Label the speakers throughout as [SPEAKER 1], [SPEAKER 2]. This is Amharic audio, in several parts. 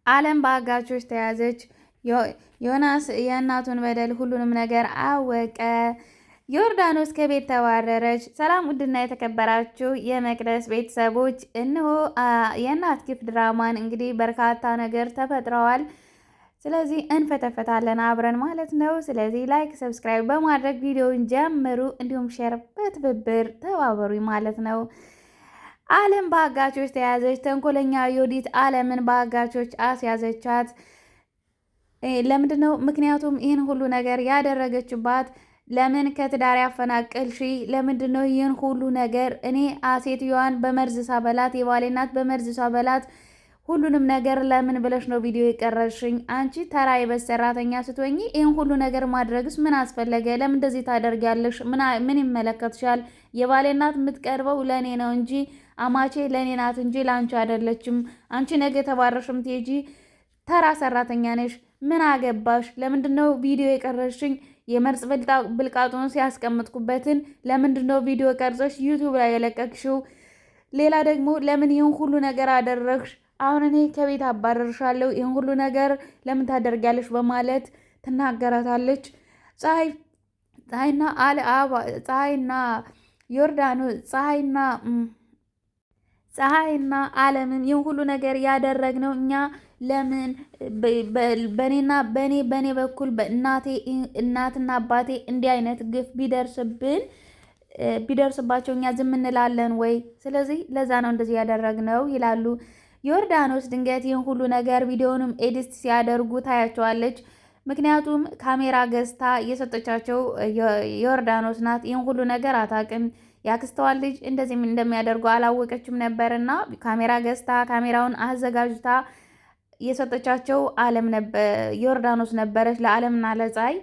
[SPEAKER 1] አለም በአጋቾች ተያዘች። ዮናስ የእናቱን በደል ሁሉንም ነገር አወቀ። ዮርዳኖስ ከቤት ተባረረች። ሰላም ውድና የተከበራችሁ የመቅደስ ቤተሰቦች፣ እነሆ የእናት ግፍ ድራማን እንግዲህ በርካታ ነገር ተፈጥረዋል። ስለዚህ እንፈተፈታለን አብረን ማለት ነው። ስለዚህ ላይክ፣ ሰብስክራይብ በማድረግ ቪዲዮውን ጀምሩ፣ እንዲሁም ሼር በትብብር ተባበሩ ማለት ነው። አለም በአጋቾች ተያዘች። ተንኮለኛ ዮዲት አለምን በአጋቾች አስያዘቻት። ለምንድን ነው? ምክንያቱም ይህን ሁሉ ነገር ያደረገችባት ለምን ከትዳር ያፈናቀልሽ? ለምንድን ነው ይህን ሁሉ ነገር እኔ ሴትዮዋን በመርዝ ሳበላት፣ የባሌ እናት በመርዝ ሳበላት፣ ሁሉንም ነገር ለምን ብለሽ ነው ቪዲዮ የቀረሽኝ? አንቺ ተራ የቤት ሰራተኛ ስትሆኚ ይህን ሁሉ ነገር ማድረግስ ምን አስፈለገ? ለምን እንደዚህ ታደርጊያለሽ? ምን ይመለከትሻል? የባሌ እናት የምትቀርበው ለእኔ ነው እንጂ አማቼ ለእኔ ናት እንጂ ለአንቺ አይደለችም። አንቺ ነገ ተባረሽም ትሄጂ ተራ ሰራተኛ ነሽ። ምን አገባሽ? ለምንድን ነው ቪዲዮ የቀረሽኝ? የመርዝ ብልቃጡን ሲያስቀምጥኩበትን ለምንድን ነው ቪዲዮ ቀርጸሽ ዩቲዩብ ላይ የለቀቅሽው? ሌላ ደግሞ ለምን ይህን ሁሉ ነገር አደረግሽ? አሁን እኔ ከቤት አባረርሻለሁ፣ ይህን ሁሉ ነገር ለምን ታደርጊያለሽ? በማለት ትናገራታለች። ፀሐይና ዮርዳኖስ ፀሐይና አለምን ይህን ሁሉ ነገር ያደረግነው እኛ ለምን በኔ በኩል እናትና አባቴ እንዲህ አይነት ግፍ ቢደርስባቸው እኛ ዝም እንላለን ወይ? ስለዚህ ለዛ ነው እንደዚህ ያደረግነው ይላሉ። ዮርዳኖስ ድንገት ይህን ሁሉ ነገር ቪዲዮንም ኤዲት ሲያደርጉ ታያቸዋለች። ምክንያቱም ካሜራ ገዝታ የሰጠቻቸው ዮርዳኖስ ናት። ይህን ሁሉ ነገር አታውቅም። ያክስተዋል ልጅ እንደዚህ እንደሚያደርጉ አላወቀችም ነበርና ካሜራ ገዝታ ካሜራውን አዘጋጅታ የሰጠቻቸው ዮርዳኖስ ነበረች፣ ለአለምና ለፀሐይ።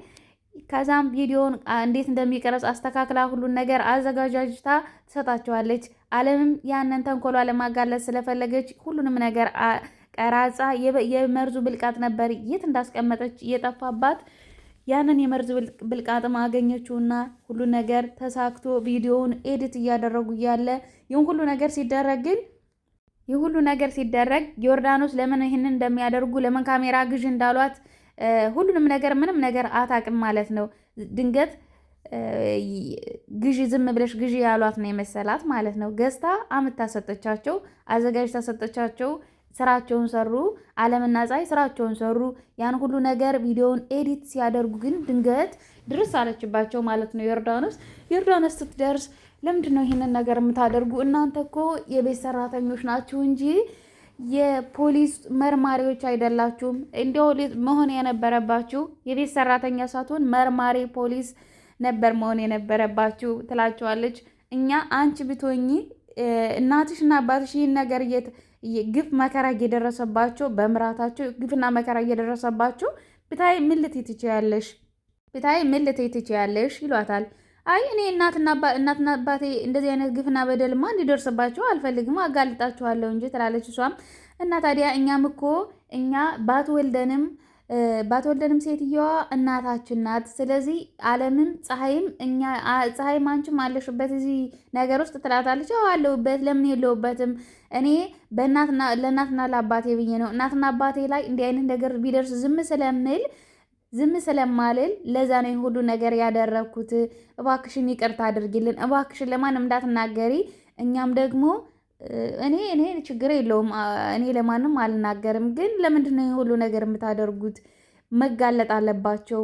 [SPEAKER 1] ከዛም ቪዲዮውን እንዴት እንደሚቀረጽ አስተካክላ ሁሉን ነገር አዘጋጃጅታ ትሰጣቸዋለች። አለምም ያንን ተንኮሏ ለማጋለጥ ስለፈለገች ሁሉንም ነገር ቀራጻ የመርዙ ብልቃጥ ነበር የት እንዳስቀመጠች እየጠፋባት ያንን የመርዝ ብልቃጥም አገኘችውና ሁሉ ነገር ተሳክቶ ቪዲዮውን ኤዲት እያደረጉ እያለ ይህን ሁሉ ነገር ሲደረግ ዮርዳኖስ ለምን ይህንን እንደሚያደርጉ ለምን ካሜራ ግዥ እንዳሏት ሁሉንም ነገር ምንም ነገር አታውቅም ማለት ነው። ድንገት ግዢ ዝም ብለሽ ግዢ ያሏት ነው የመሰላት ማለት ነው። ገዝታ አምታ ሰጠቻቸው፣ አዘጋጅታ ሰጠቻቸው። ስራቸውን ሰሩ። አለምና ፀሐይ ስራቸውን ሰሩ። ያን ሁሉ ነገር ቪዲዮውን ኤዲት ሲያደርጉ ግን ድንገት ድርስ አለችባቸው ማለት ነው። ዮርዳኖስ ስትደርስ ለምንድን ነው ይህንን ነገር የምታደርጉ? እናንተ እኮ የቤት ሰራተኞች ናችሁ እንጂ የፖሊስ መርማሪዎች አይደላችሁም። እንዲያው መሆን የነበረባችሁ የቤት ሰራተኛ ሳትሆን መርማሪ ፖሊስ ነበር መሆን የነበረባችሁ ትላቸዋለች። እኛ አንቺ ብትሆኚ እናትሽና አባትሽ ይህን ነገር ግፍ መከራ እየደረሰባቸው በምራታቸው ግፍና መከራ እየደረሰባቸው ብታይ ምን ልትይ ትችያለሽ ይሏታል። አይ እኔ እናትና አባቴ እንደዚህ አይነት ግፍና በደልማ እንዲደርስባቸው አልፈልግም፣ አጋልጣችኋለሁ እንጂ ትላለች እሷም። እና ታዲያ እኛ ባትወልደንም ሴትዮዋ እናታችን ናት። ስለዚህ አለምም ፀሐይም አንቺም አለሽበት እዚህ ነገር ውስጥ ትላታለች። አዎ አለሁበት፣ ለምን የለሁበትም? እኔ ለእናትና ለአባቴ ብዬ ነው። እናትና አባቴ ላይ እንዲህ አይነት ነገር ቢደርስ ዝም ስለማልል ለዛ ነው ሁሉ ነገር ያደረኩት። እባክሽን ይቅርታ አድርጊልን፣ እባክሽን ለማንም እንዳትናገሪ። እኛም ደግሞ እኔ ችግር የለውም፣ እኔ ለማንም አልናገርም። ግን ለምንድን ነው ሁሉ ነገር የምታደርጉት? መጋለጥ አለባቸው።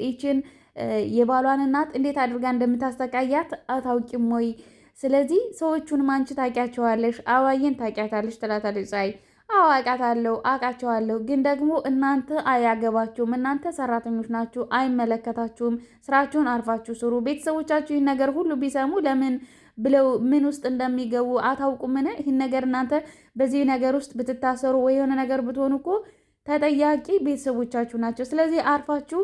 [SPEAKER 1] ይችን የባሏን እናት እንዴት አድርጋ እንደምታስተቃያት አታውቂም ወይ? ስለዚህ ሰዎቹንም አንቺ ታውቂያቸዋለሽ፣ አዋዬን ታውቂያታለሽ ትላታለች ፀሐይ። አዎ አውቃቸዋለሁ፣ ግን ደግሞ እናንተ አያገባችሁም። እናንተ ሰራተኞች ናችሁ፣ አይመለከታችሁም። ስራችሁን አርፋችሁ ስሩ። ቤተሰቦቻችሁ ይህን ነገር ሁሉ ቢሰሙ ለምን ብለው ምን ውስጥ እንደሚገቡ አታውቁምን? ይህን ነገር እናንተ በዚህ ነገር ውስጥ ብትታሰሩ ወይ የሆነ ነገር ብትሆኑ እኮ ተጠያቂ ቤተሰቦቻችሁ ናቸው። ስለዚህ አርፋችሁ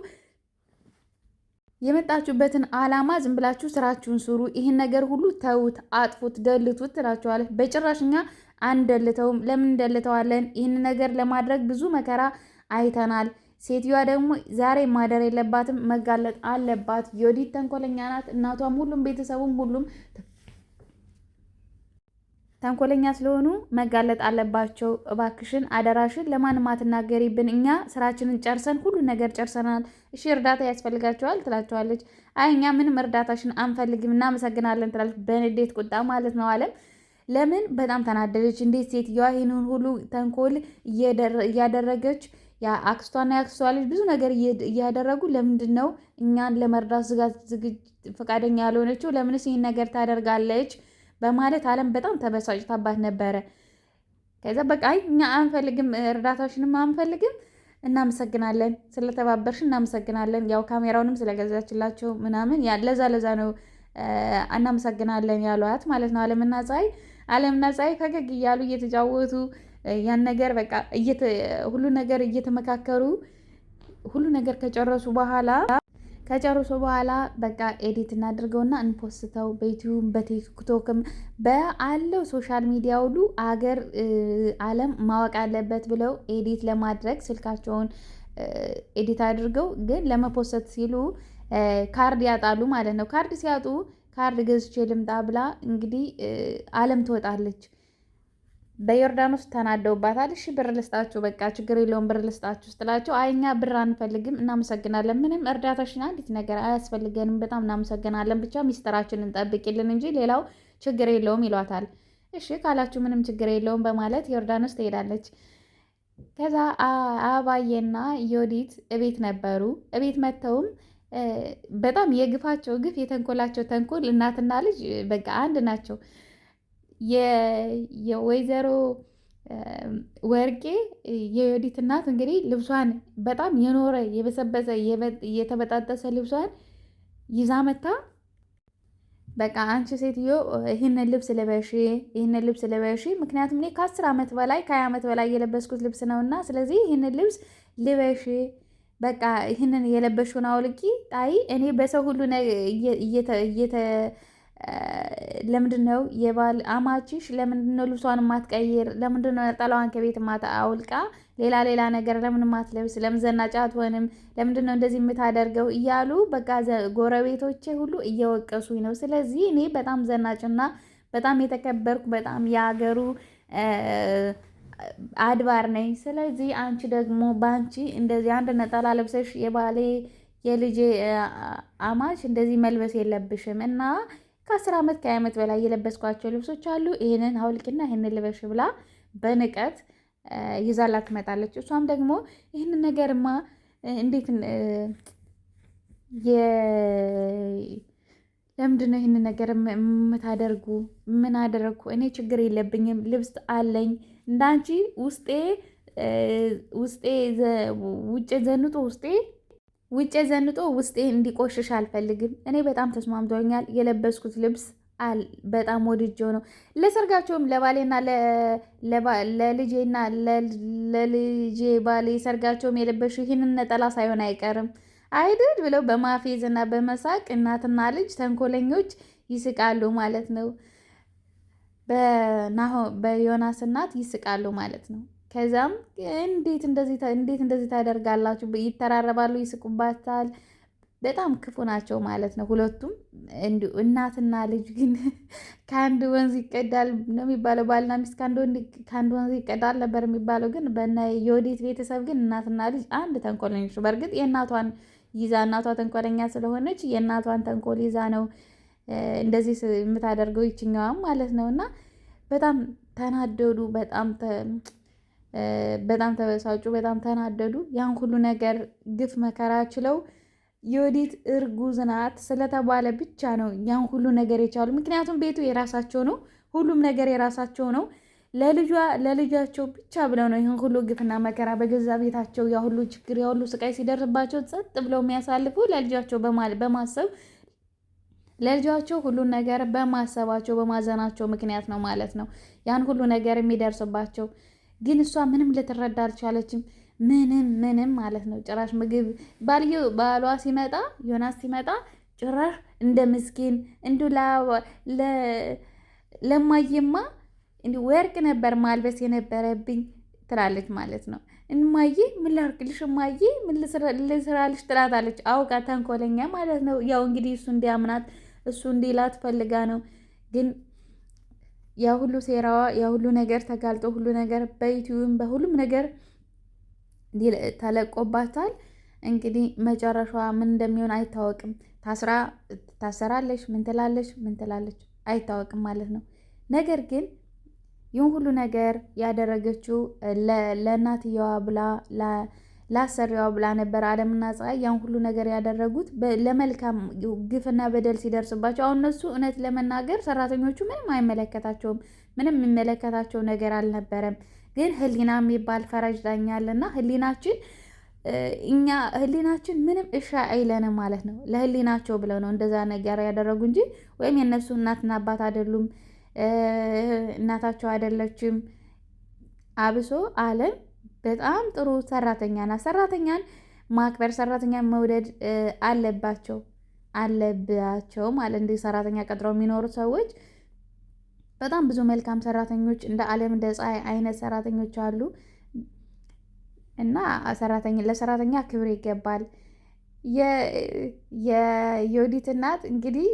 [SPEAKER 1] የመጣችሁበትን አላማ ዝም ብላችሁ ስራችሁን ስሩ። ይህን ነገር ሁሉ ተውት፣ አጥፉት፣ ደልቱት ትላችኋለች። በጭራሽ እኛ አንደልተውም። ለምን እንደልተዋለን? ይህን ነገር ለማድረግ ብዙ መከራ አይተናል። ሴትዮዋ ደግሞ ዛሬ ማደር የለባትም፣ መጋለጥ አለባት። ዮዲት ተንኮለኛ ናት። እናቷም፣ ሁሉም ቤተሰቡም ሁሉም ተንኮለኛ ስለሆኑ መጋለጥ አለባቸው። እባክሽን አደራሽን ለማንም አትናገሪብን፣ እኛ ስራችንን ጨርሰን ሁሉ ነገር ጨርሰናል። እሺ እርዳታ ያስፈልጋቸዋል ትላቸዋለች። አይ እኛ ምንም እርዳታሽን አንፈልግም እናመሰግናለን ትላለች። በንዴት ቁጣ ማለት ነው አለም። ለምን በጣም ተናደደች። እንዴት ሴትዮዋ ይህንን ሁሉ ተንኮል እያደረገች አክስቷና የአክስቷ ልጅ ብዙ ነገር እያደረጉ ለምንድን ነው እኛን ለመርዳት ፈቃደኛ ያልሆነችው? ለምንስ ይህን ነገር ታደርጋለች? በማለት አለም በጣም ተበሳጭታባት ነበረ። ከዛ በቃ እኛ አንፈልግም፣ እርዳታሽንም አንፈልግም፣ እናመሰግናለን፣ ስለተባበርሽ እናመሰግናለን፣ ያው ካሜራውንም ስለገዛችላቸው ምናምን ለዛ ነው እናመሰግናለን ያሏት ማለት ነው። አለምና ፀሐይ ፈገግ እያሉ እየተጫወቱ ያን ነገር በቃ ሁሉ ነገር እየተመካከሩ ሁሉ ነገር ከጨረሱ በኋላ በቃ ኤዲት እናድርገውና እንፖስተው በዩቲዩብ በቲክቶክም በአለው ሶሻል ሚዲያ ሁሉ አለም ማወቅ አለበት ብለው ኤዲት ለማድረግ ስልካቸውን ኤዲት አድርገው ግን ለመፖሰት ሲሉ ካርድ ያጣሉ ማለት ነው። ካርድ ሲያጡ ካርድ ገዝቼ ልምጣ ብላ እንግዲህ አለም ትወጣለች። በዮርዳኖስ ተናደውባታል። እሺ ብር ልስጣችሁ፣ በቃ ችግር የለውም ብር ልስጣችሁ ስትላቸው አይ እኛ ብር አንፈልግም እናመሰግናለን፣ ምንም እርዳታሽን አንዲት ነገር አያስፈልገንም፣ በጣም እናመሰግናለን፣ ብቻ ሚስጥራችንን ጠብቂልን እንጂ ሌላው ችግር የለውም ይሏታል። እሺ ካላችሁ ምንም ችግር የለውም በማለት ዮርዳኖስ ትሄዳለች። ከዛ አባዬና ዮዲት እቤት ነበሩ። እቤት መጥተውም በጣም የግፋቸው ግፍ የተንኮላቸው ተንኮል እናትና ልጅ በቃ አንድ ናቸው። የወይዘሮ ወርቄ የዮዲት እናት እንግዲህ ልብሷን በጣም የኖረ የበሰበሰ የተበጣጠሰ ልብሷን ይዛ መታ በቃ አንቺ ሴትዮ ይህንን ልብስ ልበሺ፣ ምክንያቱም እኔ ከ10 ዓመት በላይ ከ20 ዓመት በላይ የለበስኩት ልብስ ነውና ስለዚህ ይህንን ልብስ ልበሺ፣ በቃ ይህንን የለበሽውን አውልቂ ጣይ። እኔ በሰው ሁሉ ለምንድን ነው የባል አማችሽ ለምንድን ነው ልብሷን ማትቀይር? ለምንድን ነው ነጠላዋን ከቤት አውልቃ ሌላ ነገር ለምን ማትለብስ? ለምን ዘናጭ አትሆንም? ለምንድን ነው እንደዚህ የምታደርገው? እያሉ በቃ ጎረቤቶቼ ሁሉ እየወቀሱኝ ነው። ስለዚህ እኔ በጣም ዘናጭና በጣም የተከበርኩ በጣም የሀገሩ አድባር ነኝ። ስለዚህ አንቺ ደግሞ በአንቺ እንደዚህ አንድ ነጠላ ለብሰሽ የልጄ አማች እንደዚህ መልበስ የለብሽም እና ከ10 ዓመት ከ20 ዓመት በላይ የለበስኳቸው ልብሶች አሉ፣ ይህንን አውልቂና ይህንን ልበሽ ብላ በንቀት ይዛላት ትመጣለች። እሷም ደግሞ ይህንን ነገርማ እንዴት ለምንድን ነው ይህንን ነገር የምታደርጉ? ምን አደረግኩ? እኔ ችግር የለብኝም፣ ልብስ አለኝ። እንዳንቺ ውጭ ዘንጦ ውስጤ እንዲቆሽሽ አልፈልግም። እኔ በጣም ተስማምቶኛል። የለበስኩት ልብስ በጣም ወድጄው ነው። ለሰርጋቸውም ለባሌና ለልጄና ለልጄ ባሌ ሰርጋቸውም የለበሽው ይህንን ነጠላ ሳይሆን አይቀርም አይደል ብለው በማፌዝ እና በመሳቅ እናትና ልጅ ተንኮለኞች ይስቃሉ ማለት ነው። በዮናስ እናት ይስቃሉ ማለት ነው። ከዛም እንዴት እንደዚህ ታደርጋላችሁ? ይተራረባሉ፣ ይስቁባታል። በጣም ክፉ ናቸው ማለት ነው ሁለቱም። እንዲሁ እናትና ልጅ ግን ከአንድ ወንዝ ይቀዳል ነው የሚባለው። ባልና ሚስት ከአንድ ወንዝ ይቀዳል ነበር የሚባለው። ግን በእነ የወዲት ቤተሰብ ግን እናትና ልጅ አንድ ተንኮለኞች። በእርግጥ የእናቷን ይዛ እናቷ ተንኮለኛ ስለሆነች የእናቷን ተንኮል ይዛ ነው እንደዚህ የምታደርገው ይችኛዋም ማለት ነው። እና በጣም ተናደዱ፣ በጣም ተበሳጩ፣ በጣም ተናደዱ። ያን ሁሉ ነገር ግፍ መከራ ችለው የወዲት እርጉዝ ናት ስለተባለ ብቻ ነው ያን ሁሉ ነገር የቻሉ። ምክንያቱም ቤቱ የራሳቸው ነው፣ ሁሉም ነገር የራሳቸው ነው። ለልጃቸው ብቻ ብለው ነው ይህን ሁሉ ግፍና መከራ በገዛ ቤታቸው ያ ሁሉ ችግር ያ ሁሉ ስቃይ ሲደርስባቸው ጸጥ ብለው የሚያሳልፉ ለልጃቸው በማሰብ ለልጃቸው ሁሉን ነገር በማሰባቸው በማዘናቸው ምክንያት ነው ማለት ነው ያን ሁሉ ነገር የሚደርስባቸው። ግን እሷ ምንም ልትረዳ አልቻለችም። ምንም ማለት ነው። ጭራሽ ምግብ ባሏ ሲመጣ ዮናስ ሲመጣ ጭራሽ እንደ ምስኪን እንዱ ለማየማ እንዲ ወርቅ ነበር ማልበስ የነበረብኝ ትላለች ማለት ነው። እማዬ ምን ላድርግልሽ እማዬ ምን ልስራልሽ ትላታለች። አውቃ ተንኮለኛ ማለት ነው። ያው እንግዲህ እሱ እንዲያምናት እሱ እንዲላት ፈልጋ ነው። ግን ያ ሁሉ ሴራዋ ያ ሁሉ ነገር ተጋልጦ ሁሉ ነገር በዩቲዩብም በሁሉም ነገር ተለቆባታል። እንግዲህ መጨረሻዋ ምን እንደሚሆን አይታወቅም። ታሰራለች፣ ምን ትላለች አይታወቅም ማለት ነው። ነገር ግን ይህን ሁሉ ነገር ያደረገችው ለእናትየዋ ብላ ላሰሪዋ ብላ ነበር። አለምና ፀሐይ ያን ሁሉ ነገር ያደረጉት ለመልካም ግፍና በደል ሲደርስባቸው፣ አሁን እነሱ እውነት ለመናገር ሰራተኞቹ ምንም አይመለከታቸውም። ምንም የሚመለከታቸው ነገር አልነበረም። ግን ህሊና የሚባል ፈራጅ ዳኛ አለና ህሊናችን ምንም እሺ አይለንም ማለት ነው። ለህሊናቸው ብለው ነው እንደዛ ነገር ያደረጉ እንጂ ወይም የእነሱ እናትና አባት አይደሉም፣ እናታቸው አይደለችም። አብሶ አለም በጣም ጥሩ ሰራተኛ ናት። ሰራተኛን ማክበር፣ ሰራተኛን መውደድ አለባቸው ማለት እንደ ሰራተኛ ቀጥረው የሚኖሩ ሰዎች በጣም ብዙ መልካም ሰራተኞች እንደ አለም እንደ ፀሐይ አይነት ሰራተኞች አሉ። እና ለሰራተኛ ክብር ይገባል። የዮዲት እናት እንግዲህ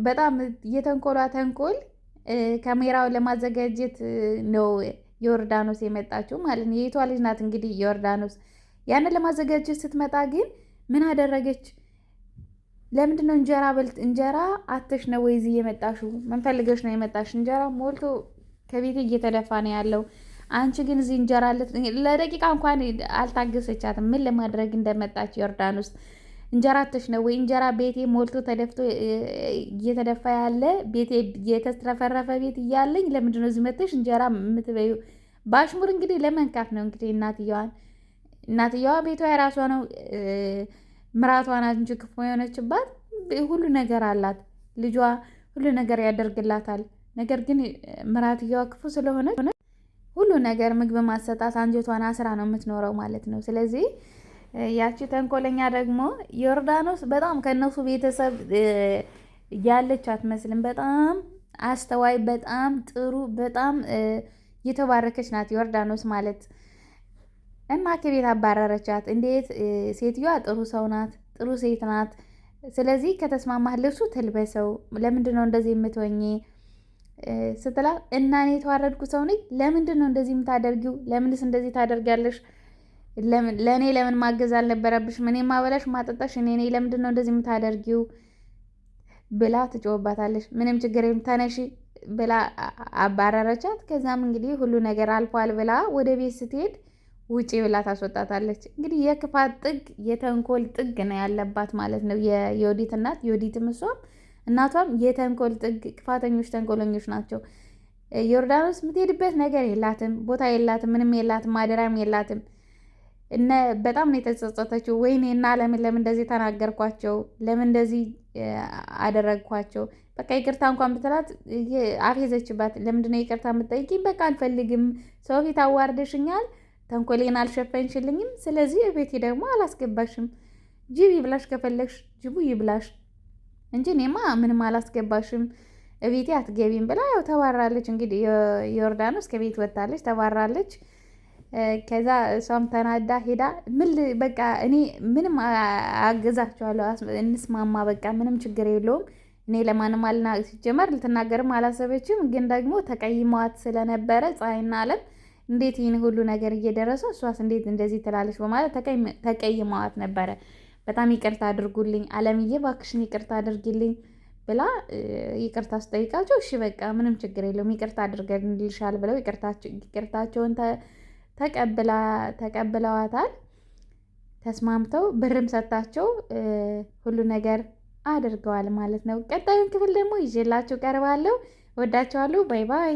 [SPEAKER 1] በጣም የተንኮሏ ተንኮል ካሜራውን ለማዘጋጀት ነው ዮርዳኖስ የመጣችው ማለት ነው። የይቷ ልጅ ናት እንግዲህ ዮርዳኖስ። ያንን ለማዘጋጀት ስትመጣ ግን ምን አደረገች? ለምንድነው እንጀራ አትሽ ነው ወይ እዚህ የመጣሽው? ምን ፈልገሽ ነው የመጣሽ? እንጀራ ሞልቶ ከቤቴ እየተደፋ ነው ያለው። አንቺ ግን እዚህ እንጀራ ለደቂቃ እንኳን አልታገሰቻትም። ምን ለማድረግ እንደመጣች ዮርዳኖስ እንጀራ አትሽ ነው ወይ? እንጀራ ቤቴ ሞልቶ ተደፍቶ እየተደፋ ያለ ቤቴ የተትረፈረፈ ቤት እያለኝ ለምንድነው እዚህ መጥተሽ እንጀራ የምትበዩ? በአሽሙር እንግዲህ ለመንካት ነው እንግዲህ እናትየዋ ቤቷ የራሷ ነው። ምራቷ ናት እንጂ ክፉ የሆነችባት ሁሉ ነገር አላት። ልጇ ሁሉ ነገር ያደርግላታል። ነገር ግን ምራትየዋ ክፉ ስለሆነ ሁሉ ነገር ምግብ ማሰጣት አንጀቷን አስራ ነው የምትኖረው ማለት ነው። ስለዚህ ያቺ ተንኮለኛ ደግሞ ዮርዳኖስ በጣም ከነሱ ቤተሰብ ያለች አትመስልም። በጣም አስተዋይ፣ በጣም ጥሩ፣ በጣም የተባረከች ናት ዮርዳኖስ ማለት እና ከቤት አባረረቻት። እንዴት? ሴትዮዋ ጥሩ ሰው ናት፣ ጥሩ ሴት ናት። ስለዚህ ከተስማማህ ልብሱ ትልበሰው፣ ለምንድን ነው እንደዚህ የምትወኚ ስትላ እና እኔ የተዋረድኩ ሰው ነኝ? ለምንድን ነው እንደዚህ የምታደርጊው? ለምንስ እንደዚህ ታደርጊያለሽ? ለእኔ ለምን ማገዝ አልነበረብሽም? እኔ ማበላሽ ማጠጣሽ እኔ ነኝ። ለምንድን ነው እንደዚህ የምታደርጊው ብላ ትጮህባታለች። ምንም ችግር የለም ተነሺ ብላ አባረረቻት። ከዛም እንግዲህ ሁሉ ነገር አልፏል ብላ ወደ ቤት ስትሄድ ውጪ ብላ ታስወጣታለች። እንግዲህ የክፋት ጥግ የተንኮል ጥግ ነው ያለባት ማለት ነው የዮዲት እናት። ዮዲትም እሷም እናቷም የተንኮል ጥግ፣ ክፋተኞች፣ ተንኮለኞች ናቸው። ዮርዳኖስ የምትሄድበት ነገር የላትም፣ ቦታ የላትም፣ ምንም የላትም፣ ማደሪያም የላትም። በጣም ነው የተጸጸተችው። ወይኔ እና ለምን እንደዚህ ተናገርኳቸው? ለምን እንደዚህ አደረግኳቸው? በቃ ይቅርታ እንኳን ብትላት አፌዘችባት። ለምንድነው ይቅርታ የምትጠይቂኝ? በቃ አልፈልግም፣ ሰው ፊት አዋርደሽኛል፣ ተንኮሌን አልሸፈንሽልኝም፣ ስለዚህ እቤቴ ደግሞ አላስገባሽም። ጅብ ይብላሽ፣ ከፈለግሽ ጅቡ ይብላሽ እንጂ እኔማ ምንም አላስገባሽም፣ እቤቴ አትገቢም ብላ ያው ተባራለች። እንግዲህ ዮርዳኖስ ከቤት ወጣለች፣ ተባራለች። ከዛ እሷም ተናዳ ሄዳ በቃ እኔ ምንም አገዛቸዋለሁ፣ እንስማማ፣ በቃ ምንም ችግር የለውም፣ እኔ ለማንም ሲጀመር ልትናገርም አላሰበችም። ግን ደግሞ ተቀይመዋት ስለነበረ ፀሐይና አለም እንዴት ይህን ሁሉ ነገር እየደረሰ እሷስ እንዴት እንደዚህ ትላለች በማለት ተቀይመዋት ነበረ። በጣም ይቅርታ አድርጉልኝ አለምዬ፣ እባክሽን ይቅርታ አድርጊልኝ ብላ ይቅርታ ስጠይቃቸው እሺ በቃ ምንም ችግር የለውም ይቅርታ አድርገንልሻል ብለው ይቅርታቸውን ተቀብለዋታል። ተስማምተው ብርም ሰጣቸው ሁሉ ነገር አድርገዋል ማለት ነው። ቀጣዩን ክፍል ደግሞ ይዤላችሁ ቀርባለሁ። ወዳቸዋለሁ። ባይ ባይ።